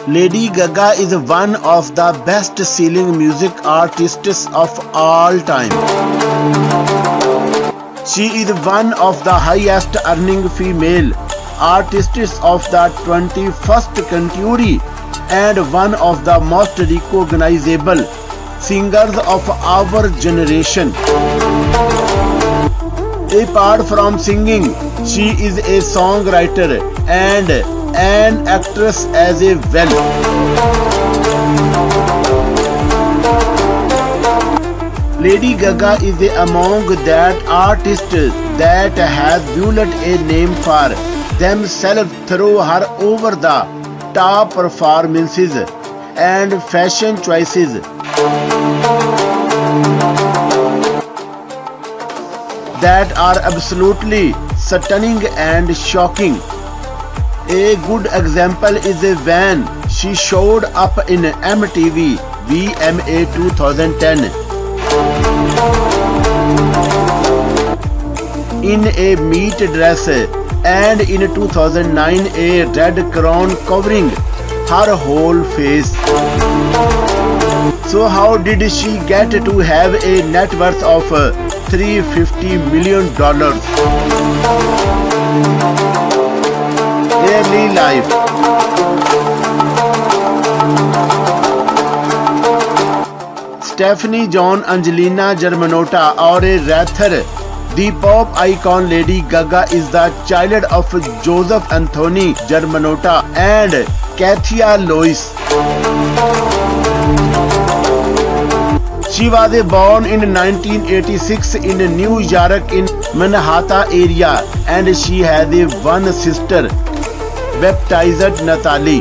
Lady Gaga is one of the best-selling music artists of all time. She is one of the highest-earning female artists of the 21st century and one of the most recognizable singers of our generation. Apart from singing, she is a songwriter and an actress as well. Lady Gaga is among that artists that has built a name for themselves through her over-the-top performances and fashion choices that are absolutely stunning and shocking. A good example is when she showed up in MTV VMA 2010 in a meat dress and in 2009 a red crown covering her whole face. So how did she get to have a net worth of $350 million? Early life. Stephanie John Angelina Germanotta or Rather, the pop icon Lady Gaga is the child of Joseph Anthony Germanotta and Kathia Lois. She was born in 1986 in New York in Manhattan area and she has one sister baptized Natalie.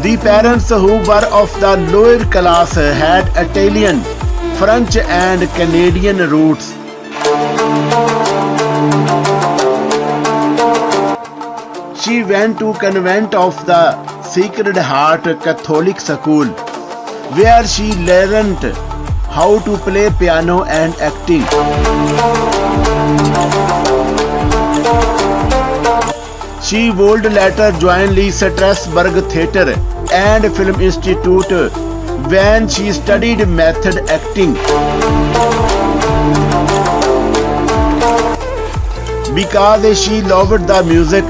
The parents who were of the lower class had Italian, French and Canadian roots. She went to convent of the Sacred Heart Catholic School, where she learned how to play piano and acting. She would later join Lee Strasberg Theatre and Film Institute when she studied method acting. Because she loved the music,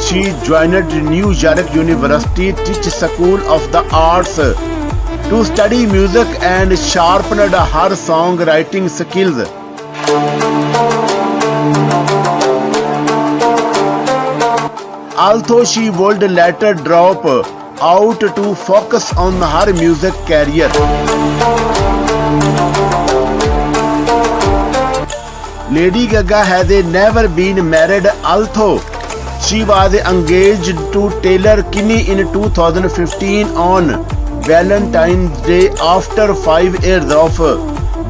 she joined New York University Tisch School of the Arts to study music and sharpened her songwriting skills. Although she would later drop out to focus on her music career. Lady Gaga has never been married, although she was engaged to Taylor Kinney in 2015 on Valentine's Day after 5 years of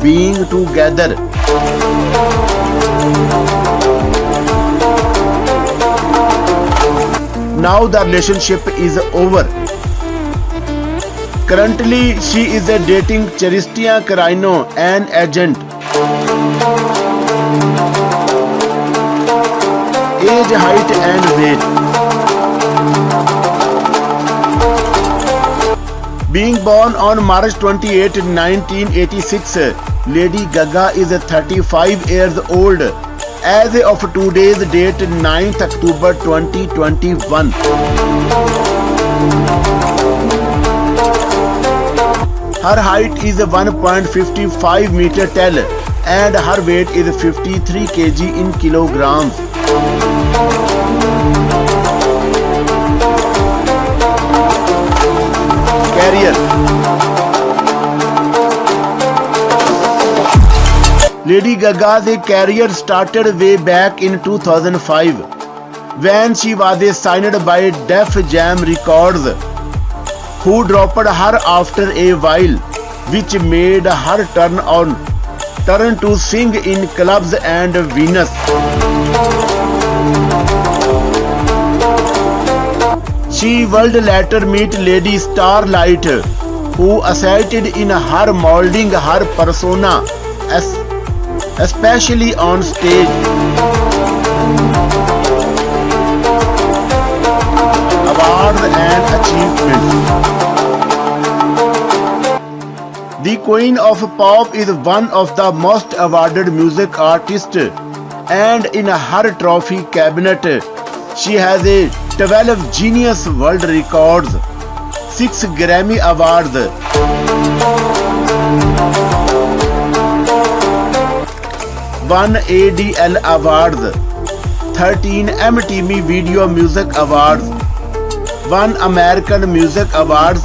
being together. Now the relationship is over. Currently, she is dating Christian Carino, an agent. Age, height and weight. Being born on March 28, 1986, Lady Gaga is 35 years old as of today's date, 9th October 2021. Her height is 1.55 meter tall and her weight is 53 kg in kilograms. Career. Lady Gaga's career started way back in 2005 when she was signed by Def Jam Records, who dropped her after a while, which made her turn to sing in clubs and Venus. She would later meet Lady Starlight, who assisted in her molding her persona, especially on stage. and achievements. The Queen of Pop is one of the most awarded music artists, and in her trophy cabinet, she has a 12 Guinness World Records, 6 Grammy Awards, 1 ADL Awards, 13 MTV Video Music Awards, 1 American Music Awards,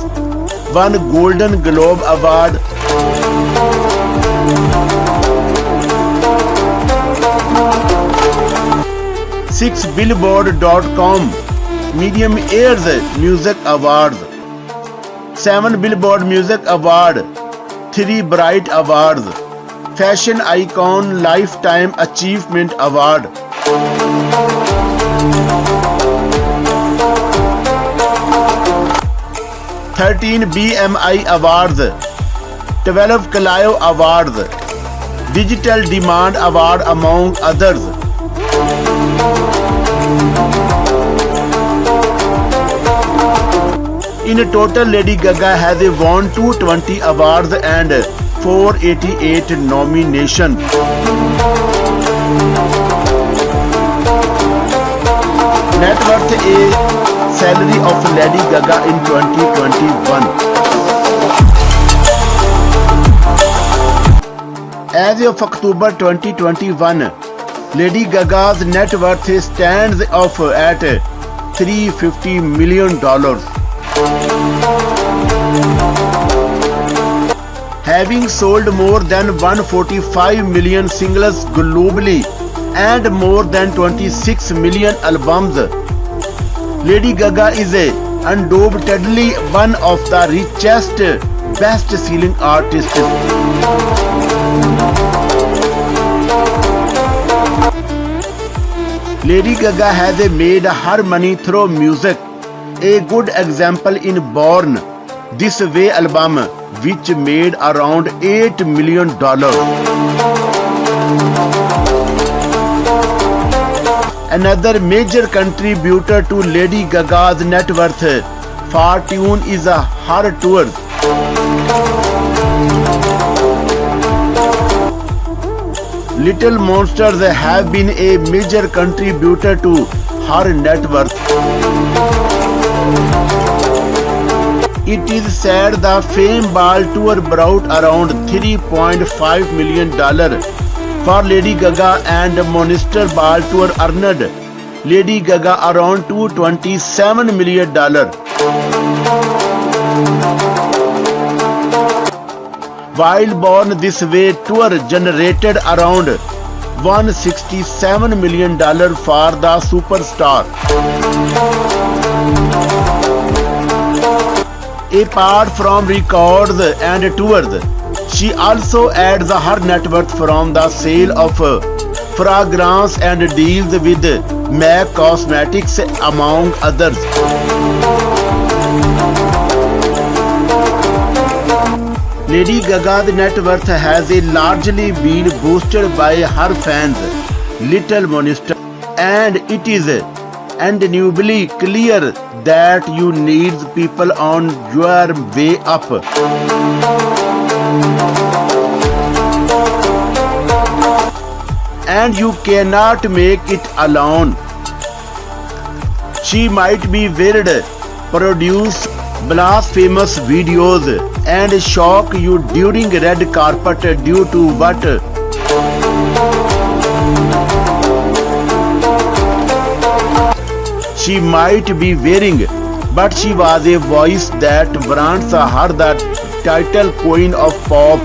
1 Golden Globe Award, 6 Billboard.com Medium Airs Music Awards, 7 Billboard Music Award, 3 Bright Awards, Fashion Icon Lifetime Achievement Award. "13 BMI Awards, 12 Clio Awards, Digital Demand Award among others. In total, Lady Gaga has won 220 awards and 488 nominations. Net worth a salary of Lady Gaga in 2021. As of October 2021, Lady Gaga's net worth stands off at $350 million. Having sold more than 145 million singles globally and more than 26 million albums, Lady Gaga is undoubtedly one of the richest, best-selling artists. Lady Gaga has made her money through music. A good example in Born This Way album, which made around $8 million. Another major contributor to Lady Gaga's net worth fortune is her tours. Little Monsters have been a major contributor to her net worth. It is said the Fame Ball tour brought around $3.5 million for Lady Gaga, and Monster Ball tour earned Lady Gaga around $227 million. While Born This Way tour generated around $167 million for the superstar. Apart from records and tours, she also adds her net worth from the sale of fragrance and deals with MAC Cosmetics, among others. Lady Gaga's net worth has largely been boosted by her fans, Little Monster, and it is undeniably clear that you need people on your way up. And you cannot make it alone. She might be weird, produce blasphemous videos, and shock you during red carpet due to what she might be wearing, but she was a voice that warrants her the title Queen of Pop.